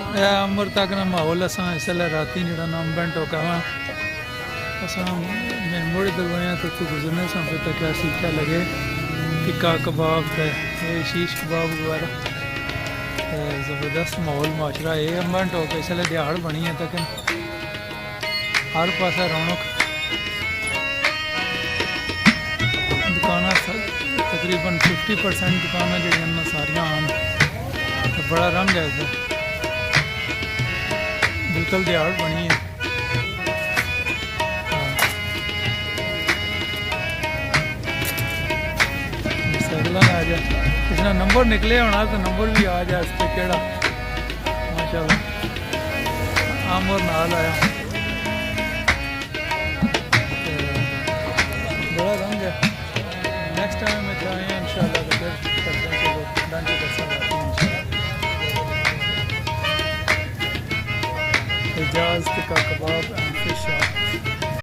अमर तक ना माहौल असा इसलिए राती जरा ना अम्बेंट होगा वहाँ असा मैं मुड़ दरवाया तो तू गुजरने से फिर तक क्या सीखा लगे टिक्का कबाब है ये शीश कबाब वगैरह ज़बरदस्त माहौल माशरा है अम्बेंट हो के इसलिए दिहाड़ बनी है तक हर पासा रौनक दुकान तकरीबन 50% दुकान जो सारिया आन तो बड़ा रंग है इधर बिल्कुल दिहाड़ बनी है अगला आ जा इसना नंबर निकले होना तो नंबर भी आ जा इस पर केड़ा माशाल्लाह आम और नाल आया बड़ा रंग है नेक्स्ट टाइम में जाए इंशाल्लाह तो फिर करते हैं चलो डंडी कर सकते हैं इंशाल्लाह एजाज टिक्का कबाब एंड फिश शॉप